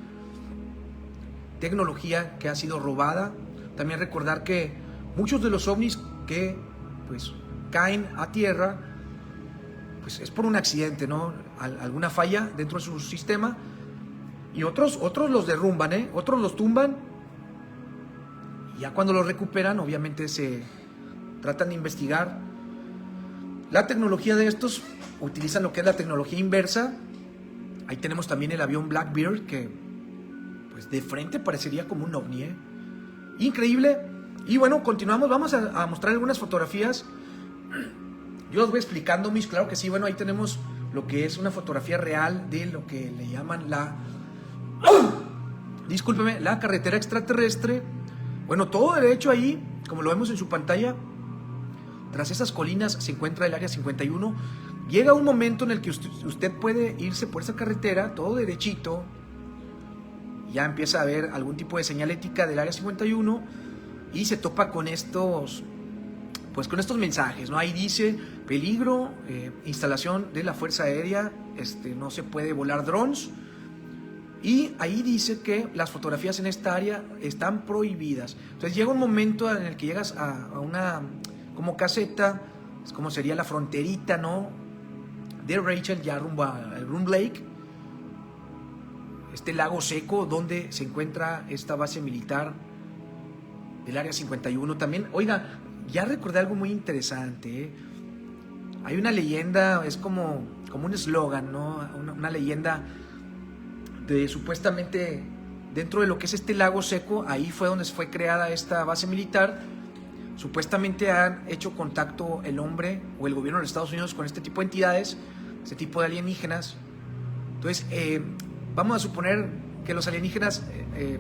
tecnología que ha sido robada. También recordar que muchos de los ovnis que pues caen a tierra, pues es por un accidente, ¿no? Alguna falla dentro de su sistema, y otros los derrumban, otros los tumban, y ya cuando los recuperan, obviamente se tratan de investigar la tecnología de estos. Utilizan lo que es la tecnología inversa. Ahí tenemos también el avión Blackbird, que pues de frente parecería como un ovni, Increíble. Y bueno, continuamos, vamos a mostrar algunas fotografías. Yo los voy explicando, mis, claro que sí. Bueno, ahí tenemos lo que es una fotografía real de lo que le llaman discúlpeme, la carretera extraterrestre. Bueno, todo derecho ahí, como lo vemos en su pantalla. Tras esas colinas se encuentra el Área 51. Llega un momento en el que usted puede irse por esa carretera, todo derechito. Ya empieza a ver algún tipo de señalética del Área 51 y se topa con estos mensajes, ¿no? Ahí dice, peligro, instalación de la Fuerza Aérea, no se puede volar drones. Y ahí dice que las fotografías en esta área están prohibidas. Entonces llega un momento en el que llegas a una como caseta, es como sería la fronterita, ¿no? De Rachel, ya rumbo a Room Lake, este lago seco donde se encuentra esta base militar del Área 51. También, oiga, ya recordé algo muy interesante, hay una leyenda, es como un eslogan, ¿no? Una leyenda de supuestamente dentro de lo que es este lago seco, ahí fue donde fue creada esta base militar. Supuestamente han hecho contacto el hombre o el gobierno de los Estados Unidos con este tipo de entidades, este tipo de alienígenas. Entonces, vamos a suponer que los alienígenas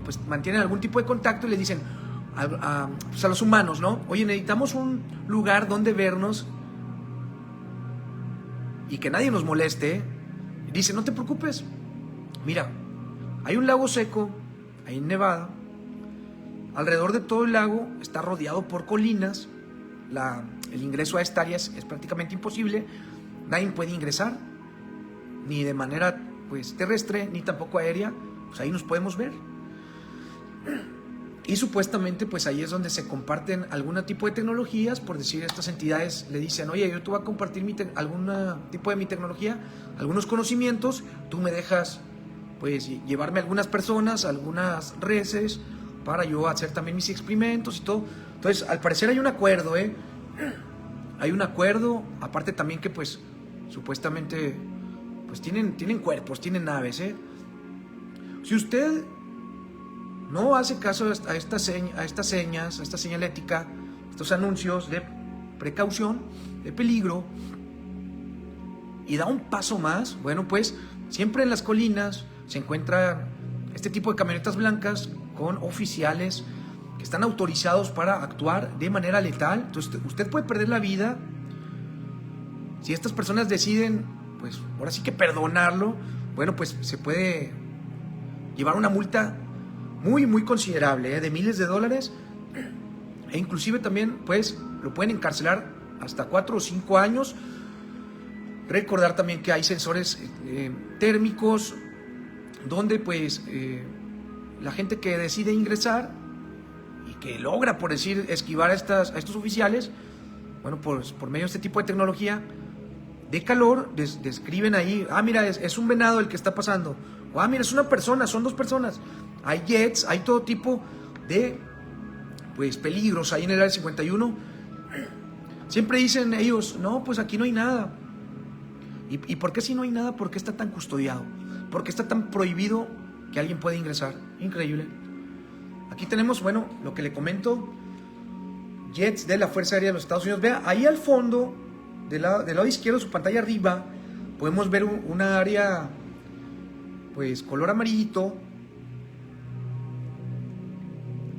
pues mantienen algún tipo de contacto y les dicen pues a los humanos, ¿no? Oye, necesitamos un lugar donde vernos y que nadie nos moleste. Y dice, no te preocupes, mira, hay un lago seco ahí en Nevada. Alrededor de todo el lago está rodeado por colinas. El ingreso a esta área es prácticamente imposible. Nadie puede ingresar, ni de manera pues terrestre, ni tampoco aérea. Pues ahí nos podemos ver. Y supuestamente pues ahí es donde se comparten algún tipo de tecnologías. Por decir, estas entidades le dicen, oye, yo te voy a compartir algún tipo de mi tecnología, algunos conocimientos, tú me dejas pues llevarme algunas personas, algunas reses, para yo hacer también mis experimentos y todo. Entonces, al parecer hay un acuerdo, hay un acuerdo, aparte también que pues supuestamente pues tienen cuerpos, tienen naves, Si usted no hace caso a estas señas, a esta señalética, estos anuncios de precaución, de peligro, y da un paso más, bueno, pues siempre en las colinas se encuentran este tipo de camionetas blancas con oficiales que están autorizados para actuar de manera letal. Entonces usted puede perder la vida si estas personas deciden, pues ahora sí que perdonarlo. Bueno, pues se puede llevar una multa muy muy considerable, de miles de dólares, e inclusive también pues lo pueden encarcelar hasta 4 o 5 años. Recordar también que hay sensores térmicos donde pues la gente que decide ingresar y que logra, por decir, esquivar a estos oficiales, bueno, pues por medio de este tipo de tecnología de calor, describen ahí, mira, es un venado el que está pasando, o mira, es una persona, son 2 personas. Hay jets, hay todo tipo de pues peligros ahí en el área 51. Siempre dicen ellos, no, pues aquí no hay nada. ¿Y por qué si no hay nada? ¿Por qué está tan custodiado? ¿Por qué está tan prohibido que alguien pueda ingresar? Increíble. Aquí tenemos, bueno, lo que le comento, jets de la Fuerza Aérea de los Estados Unidos. Vea, ahí al fondo, del lado izquierdo de su pantalla arriba, podemos ver una área, pues, color amarillito.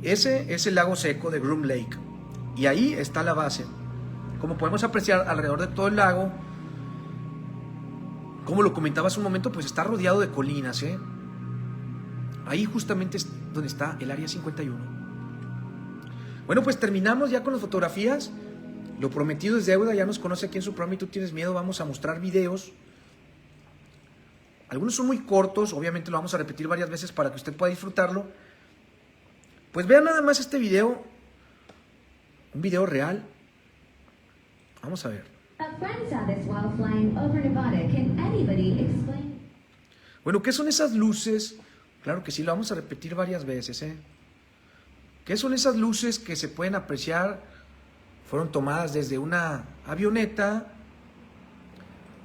Ese es el lago seco de Groom Lake. Y ahí está la base. Como podemos apreciar, alrededor de todo el lago, como lo comentaba hace un momento, pues está rodeado de colinas, Ahí justamente es donde está el área 51. Bueno, pues terminamos ya con las fotografías. Lo prometido es deuda, ya nos conoce aquí en su programa Y Tú Tienes Miedo. Vamos a mostrar videos. Algunos son muy cortos, obviamente lo vamos a repetir varias veces para que usted pueda disfrutarlo. Pues vean nada más este video, un video real. Vamos a ver. Bueno, ¿qué son esas luces? Claro que sí, lo vamos a repetir varias veces, ¿Qué son esas luces que se pueden apreciar? Fueron tomadas desde una avioneta.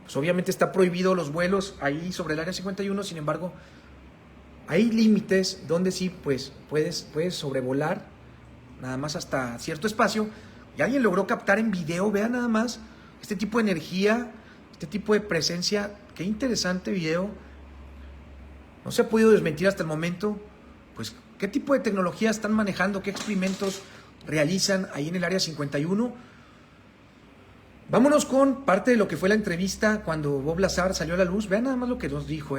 Pues obviamente está prohibido los vuelos ahí sobre el área 51, sin embargo, hay límites donde sí, pues, puedes sobrevolar nada más hasta cierto espacio. Y alguien logró captar en video, vean nada más, este tipo de energía, este tipo de presencia. Qué interesante video. No se ha podido desmentir hasta el momento, pues, qué tipo de tecnología están manejando, qué experimentos realizan ahí en el área 51. Vámonos con parte de lo que fue la entrevista cuando Bob Lazar salió a la luz. Vean nada más lo que nos dijo,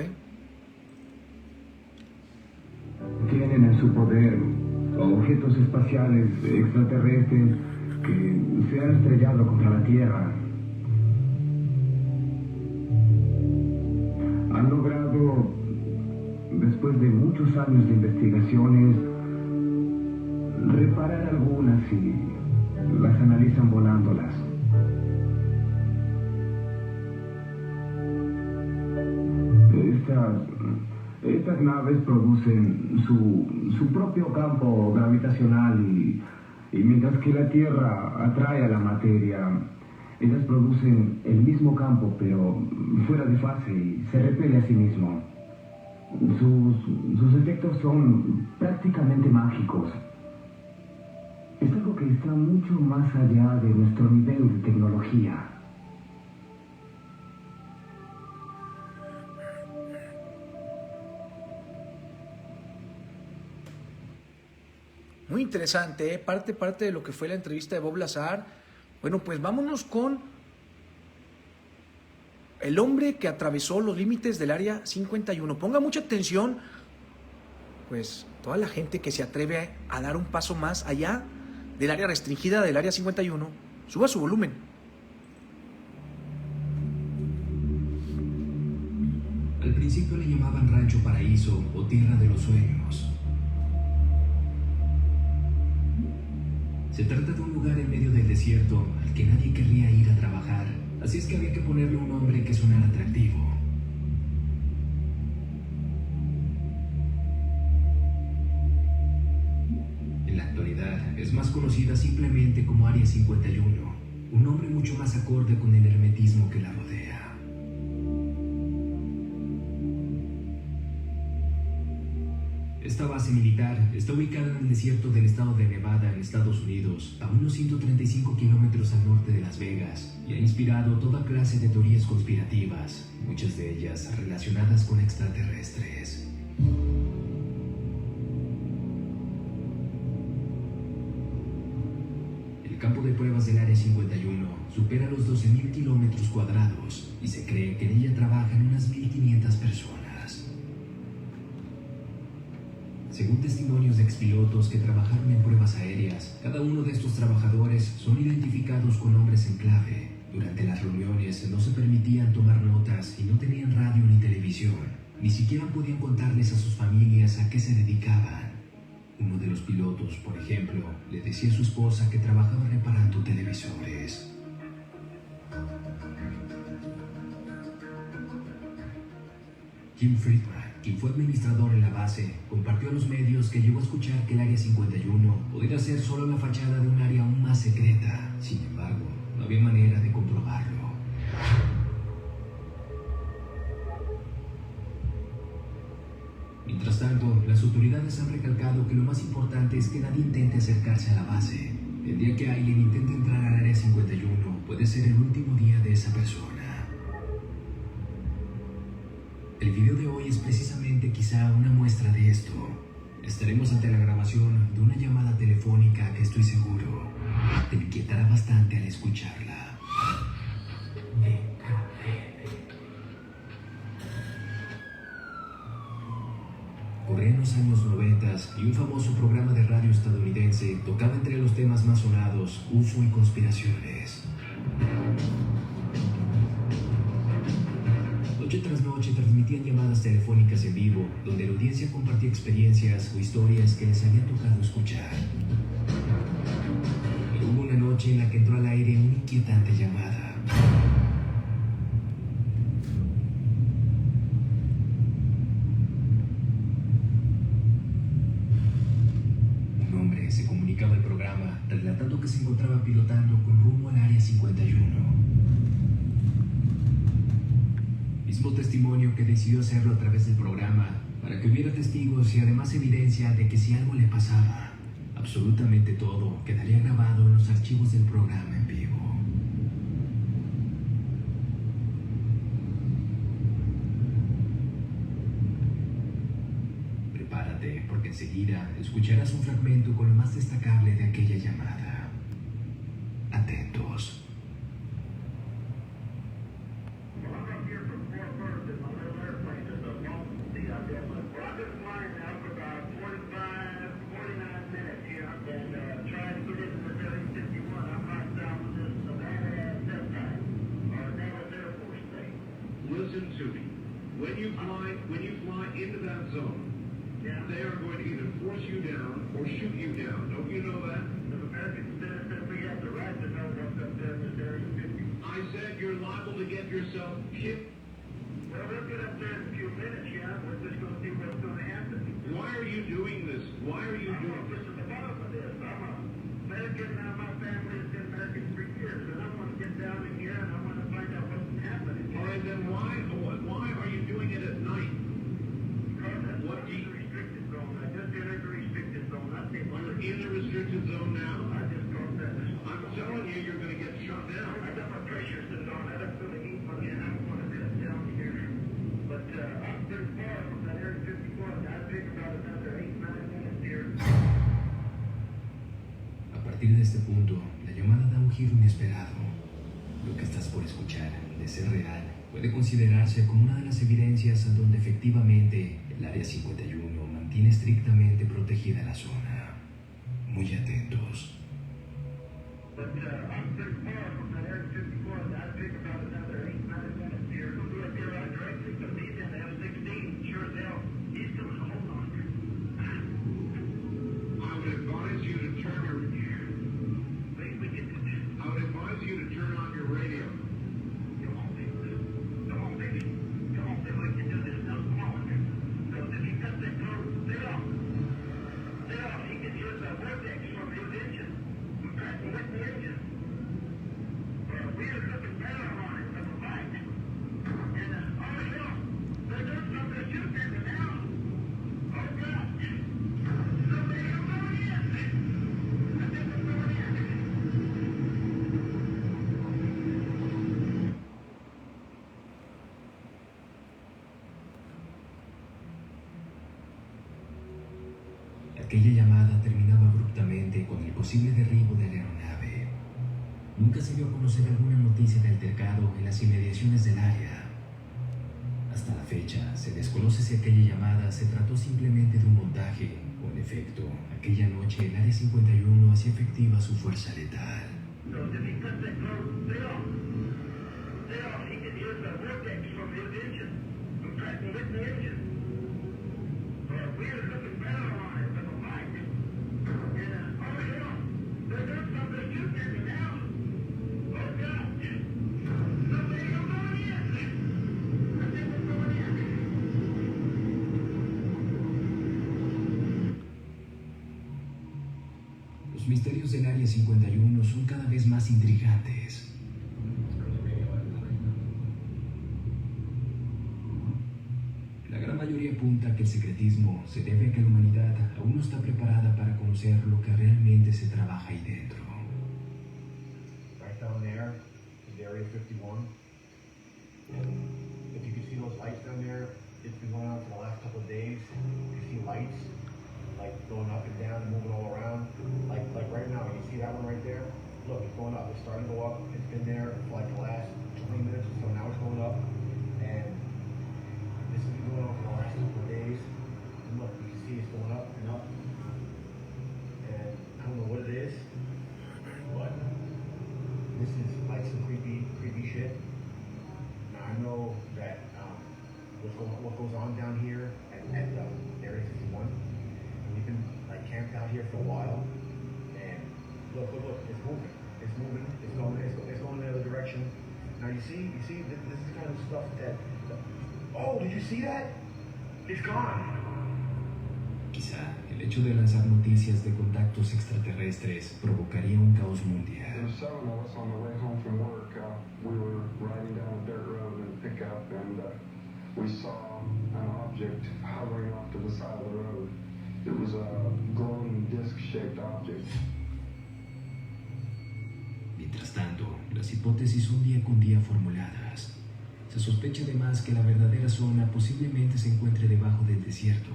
Tienen en su poder objetos espaciales extraterrestres que se han estrellado contra la Tierra. Han logrado, después de muchos años de investigaciones, reparar algunas y las analizan volándolas. Estas naves producen su propio campo gravitacional y mientras que la Tierra atrae a la materia, Ellas producen el mismo campo, pero fuera de fase y se repele a sí mismo. Sus efectos son prácticamente mágicos. Es algo que está mucho más allá de nuestro nivel de tecnología. Muy interesante, ¿eh? Parte de lo que fue la entrevista de Bob Lazar. Bueno, pues vámonos con el hombre que atravesó los límites del Área 51. Ponga mucha atención, pues toda la gente que se atreve a dar un paso más allá del área restringida del Área 51, suba su volumen. Al principio le llamaban Rancho Paraíso o Tierra de los Sueños. Se trata de un lugar en medio del desierto al que nadie querría ir a trabajar, así es que había que ponerle un nombre que sonara atractivo. En la actualidad es más conocida simplemente como Área 51, un nombre mucho más acorde con el hermetismo que la rodea. Esta base militar está ubicada en el desierto del estado de Nevada, en Estados Unidos, a unos 135 kilómetros al norte de Las Vegas, y ha inspirado toda clase de teorías conspirativas, muchas de ellas relacionadas con extraterrestres. El campo de pruebas del Área 51 supera los 12.000 kilómetros cuadrados y se cree que en ella trabajan unas 1.500 personas. Según testimonios de expilotos que trabajaron en pruebas aéreas, cada uno de estos trabajadores son identificados con nombres en clave. Durante las reuniones no se permitían tomar notas y no tenían radio ni televisión. Ni siquiera podían contarles a sus familias a qué se dedicaban. Uno de los pilotos, por ejemplo, le decía a su esposa que trabajaba reparando televisores. Jim Friedman, quien fue administrador en la base, compartió a los medios que llegó a escuchar que el Área 51 podría ser solo la fachada de un área aún más secreta. Sin embargo, no había manera de comprobarlo. Mientras tanto, las autoridades han recalcado que lo más importante es que nadie intente acercarse a la base. El día que alguien intente entrar al Área 51 puede ser el último día de esa persona. El video de hoy es precisamente quizá una muestra de esto. Estaremos ante la grabación de una llamada telefónica que estoy seguro te inquietará bastante al escucharla. Corrían los años 90 y un famoso programa de radio estadounidense tocaba entre los temas más sonados UFO y conspiraciones. Noche tras noche transmitían llamadas telefónicas en vivo, donde la audiencia compartía experiencias o historias que les había tocado escuchar. Pero hubo una noche en la que entró al aire una inquietante llamada. Un hombre se comunicaba al programa, relatando que se encontraba pilotando con rumbo al Área 51. Mismo testimonio que decidió hacerlo a través del programa, para que hubiera testigos y además evidencia de que si algo le pasaba, absolutamente todo quedaría grabado en los archivos del programa en vivo. Prepárate, porque enseguida escucharás un fragmento con lo más destacable de aquella llamada. Atentos. Listen to me. When you fly into that zone, they are going to either force you down or shoot you down. Don't you know that? The American citizens, we have the right to know what's up there in this area 50. I said you're liable to get yourself hit. Well, we'll get up there in a few minutes, yeah. We're just going to see what's going to happen. Why are you doing this? Why are you doing this? This is the bottom of this. I'm American. Now my family has been American for years, and I'm going to get down in here and I want to find out what's happening. All right, then why are you doing it at night? Because that's what the restricted zone. I just entered the restricted zone. That's it. Well, you're in the restricted zone now. I just thought that. I'm telling you, you're going to get shut down. I got my pressure system on. I don't feel the heat from you, and I don't want to get down here. But I'm pretty far from that area 51. I think about another 8-9 minutes here. A partir de este punto, la llamada da un giro inesperado. Lo que estás por escuchar, de ser real, puede considerarse como una de las evidencias en donde efectivamente el Área 51 mantiene estrictamente protegida la zona. Muy atentos. But I'm pretty far from that area 51. I think about another 8-9 minutes here. We'll do it there right directly, but he's in F-16. Sure as hell. He's doing a hold on. I would advise you to turn your... I would advise you to turn on your radio. Come on, baby. Come on, baby. Come on, baby. We can do this now. Come on. Because if he cuts that code, stay off. Stay off. He can use the vortex from his engine. We're cracking with the engine. We are looking better on it from the right. And, oh, yeah. They're doing something to shoot at me now. Oh, God. Somebody come on in. I think we're going in. Aquella llamada terminaba abruptamente con el posible derribo de la aeronave. Nunca se dio a conocer alguna noticia de altercado en las inmediaciones del área. Hasta la fecha, se desconoce si aquella llamada se trató simplemente de un montaje o, en efecto, aquella noche el Área 51 hacía efectiva su fuerza letal. So if he cuts that code, stay off. Stay off. He can use the vortex from his engine. I'm tracking with the engine. We are looking better on it from the right. And, oh, yeah. They're doing something to shoot at me now. Oh, God. Somebody come on in. I think we're going in. Los misterios del Área 51 son cada vez más intrigantes. La gran mayoría apunta que el secretismo se debe a que la humanidad aún no está preparada para conocer lo que realmente se trabaja ahí dentro. Right down there is Area 51. And if you can see those lights down there, it's been going on for the last couple of days. You see lights like going up and down and moving all around. Like right now, you see that one right there? Look, it's going up. It's starting to go up. It's been there for like the last 20 minutes or so. Now it's going up. And this has been going on for the last couple of days. And look, you can see it's going up and up. And I don't know what it is, but this is like some creepy shit. Now I know that what goes on down here at Area 51. And we've been like camped out here for a while. And look, it's moving. It's moving. It's going in the other direction. Now you see, this is the kind of stuff that. Oh, did you see that? It's gone. Quizá el hecho de lanzar noticias de contactos extraterrestres provocaría un caos There mundial. were seven of us on the way home from work. We were riding down a dirt road in a pickup, and we saw an object hovering off to the side of the road. It was a glowing disc-shaped object. Mientras tanto, las hipótesis son día con día formuladas. Se sospecha además que la verdadera zona posiblemente se encuentre debajo del desierto.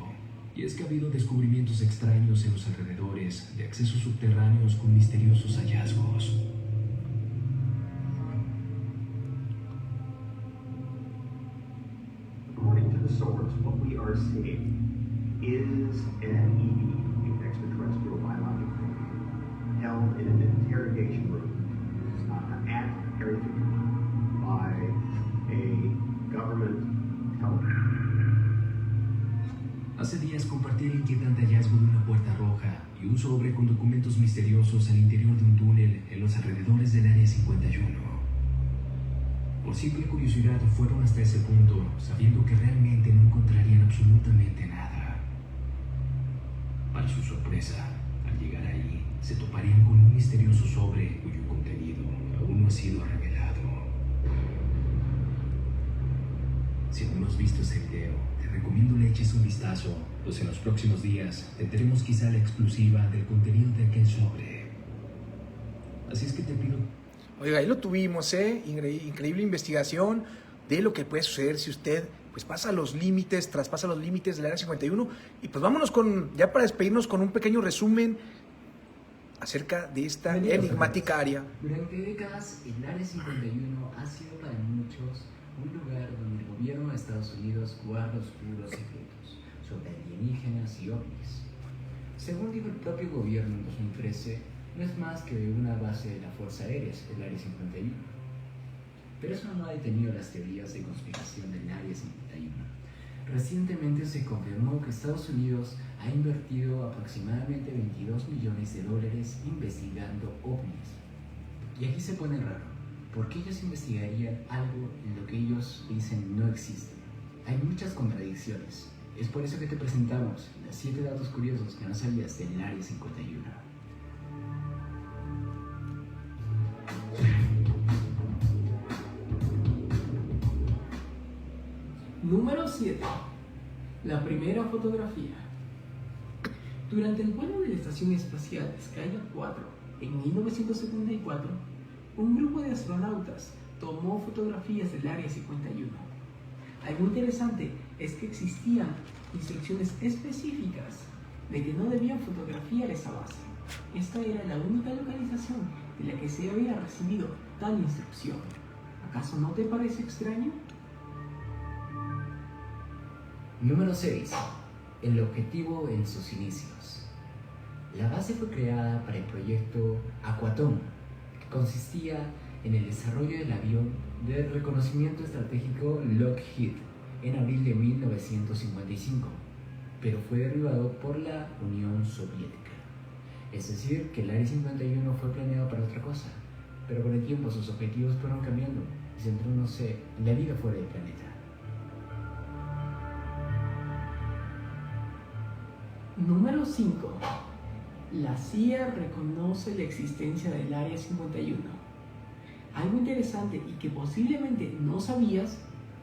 Y es que ha habido descubrimientos extraños en los alrededores de accesos subterráneos con misteriosos hallazgos. According to the source, what we are seeing is an EV, an extraterrestrial biological thing, held in an interrogation room at Area 51 by a government television. Hace días compartí el inquietante hallazgo de una puerta roja y un sobre con documentos misteriosos al interior de un túnel en los alrededores del Área 51. Por simple curiosidad fueron hasta ese punto, sabiendo que realmente no encontrarían absolutamente nada. Para su sorpresa, al llegar ahí, se toparían con un misterioso sobre cuyo contenido aún no ha sido revelado. Si aún no has visto ese video, te recomiendo le eches un vistazo, pues en los próximos días tendremos quizá la exclusiva del contenido de aquel sobre. Así es que te pido... Oiga, ahí lo tuvimos, increíble investigación de lo que puede suceder si usted pues pasa los límites, traspasa los límites del Área 51. Y pues vámonos ya para despedirnos con un pequeño resumen acerca de esta enigmática área. Durante décadas, el Área 51 ha sido para muchos un lugar donde el gobierno de Estados Unidos guarda oscuros secretos sobre alienígenas y ovnis. Según dijo el propio gobierno en 2013, no es más que una base de la Fuerza Aérea, el Área 51. Pero eso no ha detenido las teorías de conspiración del Área 51. Recientemente se confirmó que Estados Unidos ha invertido aproximadamente $22 millones investigando ovnis. Y aquí se pone raro, porque ellos investigarían algo en lo que ellos dicen no existe. Hay muchas contradicciones. Es por eso que te presentamos los 7 datos curiosos que no sabías del Área 51. Número 7. La primera fotografía. Durante el vuelo de la Estación Espacial Skylab 4 en 1974, un grupo de astronautas tomó fotografías del Área 51. Algo interesante es que existían instrucciones específicas de que no debían fotografiar esa base. Esta era la única localización de la que se había recibido tal instrucción. ¿Acaso no te parece extraño? Número 6. El objetivo en sus inicios. La base fue creada para el proyecto Aquatón, que consistía en el desarrollo del avión de reconocimiento estratégico Lockheed en abril de 1955, pero fue derribado por la Unión Soviética. Es decir, que el Área 51 fue planeado para otra cosa, pero con el tiempo sus objetivos fueron cambiando y centrándose en la vida fuera del planeta. Número 5. La CIA reconoce la existencia del Área 51. Algo interesante y que posiblemente no sabías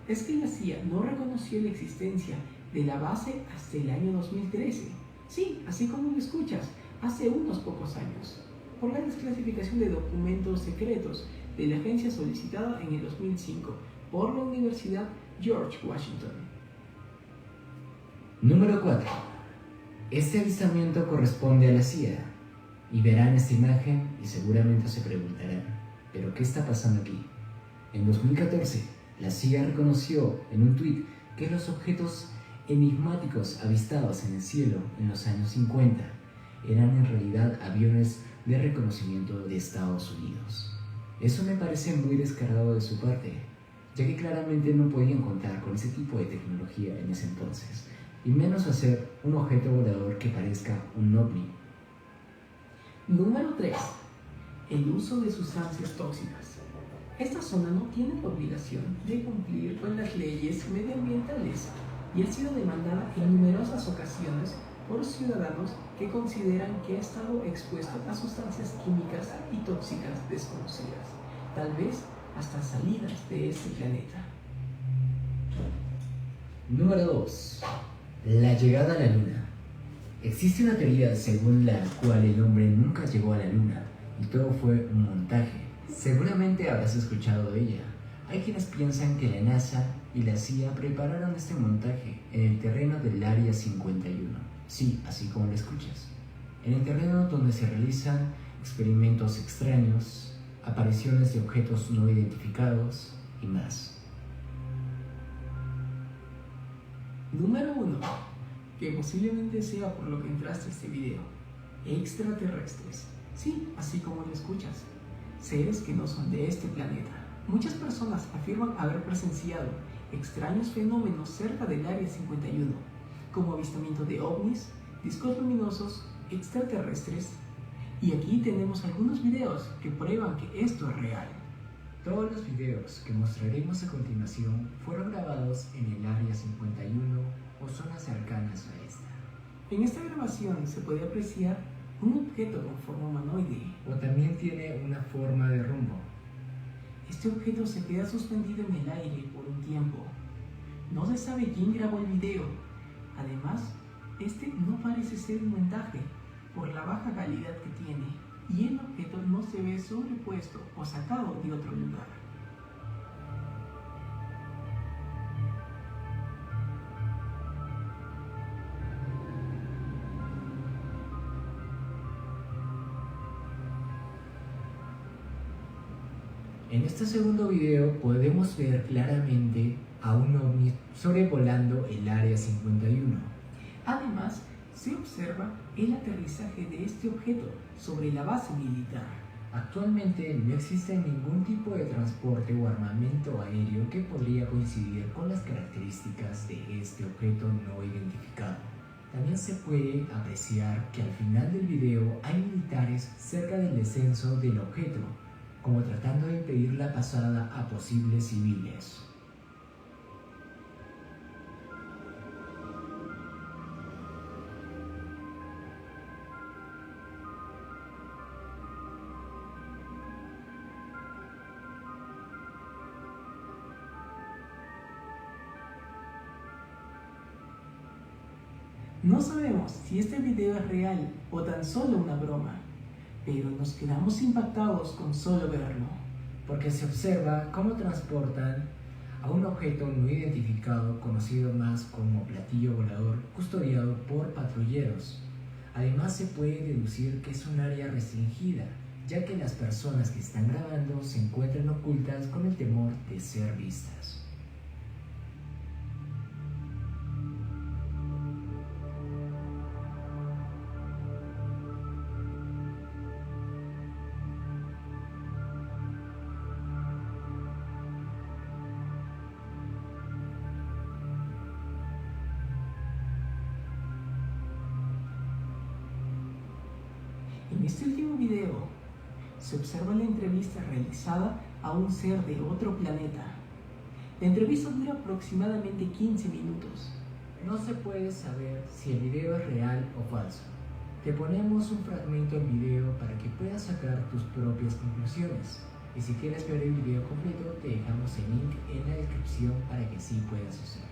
es que la CIA no reconoció la existencia de la base hasta el año 2013. Sí, así como lo escuchas, hace unos pocos años, por la desclasificación de documentos secretos de la agencia solicitada en el 2005 por la Universidad George Washington. Número 4. Este avistamiento corresponde a la CIA, y verán esta imagen y seguramente se preguntarán, ¿pero qué está pasando aquí? En 2014, la CIA reconoció en un tuit que los objetos enigmáticos avistados en el cielo en los años 50 eran en realidad aviones de reconocimiento de Estados Unidos. Eso me parece muy descarado de su parte, ya que claramente no podían contar con ese tipo de tecnología en ese entonces, y menos hacer un objeto volador que parezca un ovni. Número 3. El uso de sustancias tóxicas. Esta zona no tiene la obligación de cumplir con las leyes medioambientales y ha sido demandada en numerosas ocasiones por ciudadanos que consideran que ha estado expuesto a sustancias químicas y tóxicas desconocidas, tal vez hasta salidas de este planeta. Número 2. La llegada a la Luna. Existe una teoría según la cual el hombre nunca llegó a la Luna y todo fue un montaje. Seguramente habrás escuchado de ella. Hay quienes piensan que la NASA y la CIA prepararon este montaje en el terreno del Área 51. Sí, así como lo escuchas. En el terreno donde se realizan experimentos extraños, apariciones de objetos no identificados y más. Número 1. Que posiblemente sea por lo que entraste a este video. Extraterrestres. Sí, así como lo escuchas. Seres que no son de este planeta. Muchas personas afirman haber presenciado extraños fenómenos cerca del Área 51, como avistamiento de ovnis, discos luminosos, extraterrestres. Y aquí tenemos algunos videos que prueban que esto es real. Todos los videos que mostraremos a continuación fueron grabados en el Área 51 o zonas cercanas a esta. En esta grabación se puede apreciar un objeto con forma humanoide. O también tiene una forma de rombo. Este objeto se queda suspendido en el aire por un tiempo. No se sabe quién grabó el video. Además, este no parece ser un montaje por la baja calidad que tiene, y el objeto no se ve sobrepuesto o sacado de otro lugar. En este segundo video podemos ver claramente a un ovni sobrevolando el Área 51. Además, se observa el aterrizaje de este objeto sobre la base militar. Actualmente no existe ningún tipo de transporte o armamento aéreo que podría coincidir con las características de este objeto no identificado. También se puede apreciar que al final del video hay militares cerca del descenso del objeto, como tratando de impedir la pasada a posibles civiles. No sabemos si este video es real o tan solo una broma, pero nos quedamos impactados con solo verlo. Porque se observa cómo transportan a un objeto no identificado conocido más como platillo volador custodiado por patrulleros. Además se puede deducir que es un área restringida, ya que las personas que están grabando se encuentran ocultas con el temor de ser vistas. En este último video se observa la entrevista realizada a un ser de otro planeta. La entrevista dura aproximadamente 15 minutos. No se puede saber si el video es real o falso. Te ponemos un fragmento del video para que puedas sacar tus propias conclusiones. Y si quieres ver el video completo, te dejamos el link en la descripción para que así puedas hacerlo.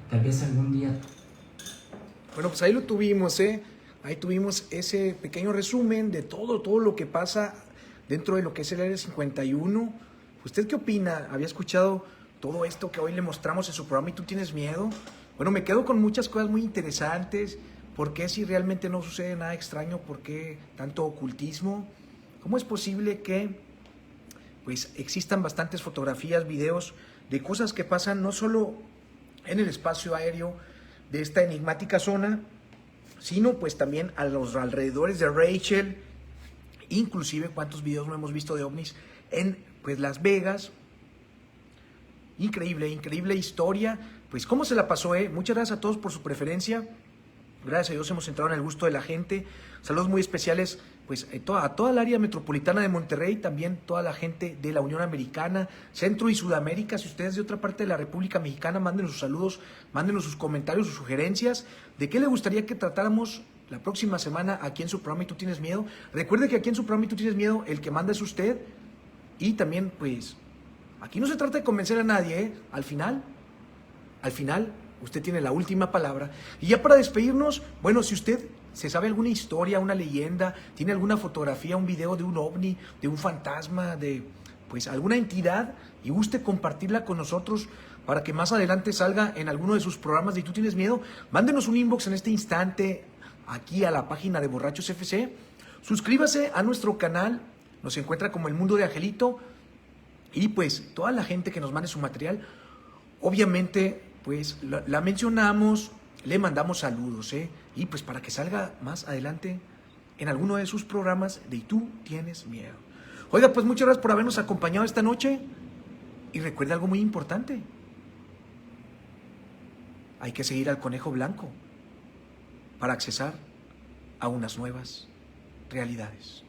Tal vez algún día. Bueno, pues ahí lo tuvimos, ¿eh? Ahí tuvimos ese pequeño resumen de todo lo que pasa dentro de lo que es el Área 51. ¿Usted qué opina? ¿Había escuchado todo esto que hoy le mostramos en su programa y tú tienes miedo? Bueno, me quedo con muchas cosas muy interesantes. ¿Por qué si realmente no sucede nada extraño? ¿Por qué tanto ocultismo? ¿Cómo es posible que pues existan bastantes fotografías, videos de cosas que pasan no solo en el espacio aéreo de esta enigmática zona, sino pues también a los alrededores de Rachel, inclusive cuántos videos no hemos visto de ovnis en pues Las Vegas. Increíble, increíble historia. Pues cómo se la pasó, muchas gracias a todos por su preferencia. Gracias a Dios hemos entrado en el gusto de la gente. Saludos muy especiales pues a toda el área metropolitana de Monterrey, también toda la gente de la Unión Americana, Centro y Sudamérica. Si ustedes de otra parte de la República Mexicana, mándenos sus saludos, mándenos sus comentarios, sus sugerencias de qué le gustaría que tratáramos la próxima semana aquí en su programa Y Tú Tienes Miedo. Recuerde que aquí en su programa Y Tú Tienes Miedo, el que manda es usted. Y también pues aquí no se trata de convencer a nadie, al final usted tiene la última palabra. Y ya para despedirnos, bueno, si usted se sabe alguna historia, una leyenda, tiene alguna fotografía, un video de un ovni, de un fantasma, de pues alguna entidad y guste compartirla con nosotros para que más adelante salga en alguno de sus programas de Y Tú Tienes Miedo, mándenos un inbox en este instante aquí a la página de Borrachos FC. Suscríbase a nuestro canal, nos encuentra como El Mundo de Angelito. Y pues toda la gente que nos mande su material, obviamente pues la mencionamos, le mandamos saludos, y pues para que salga más adelante en alguno de sus programas de Y Tú Tienes Miedo. Oiga, pues muchas gracias por habernos acompañado esta noche y recuerda algo muy importante: hay que seguir al Conejo Blanco para accesar a unas nuevas realidades.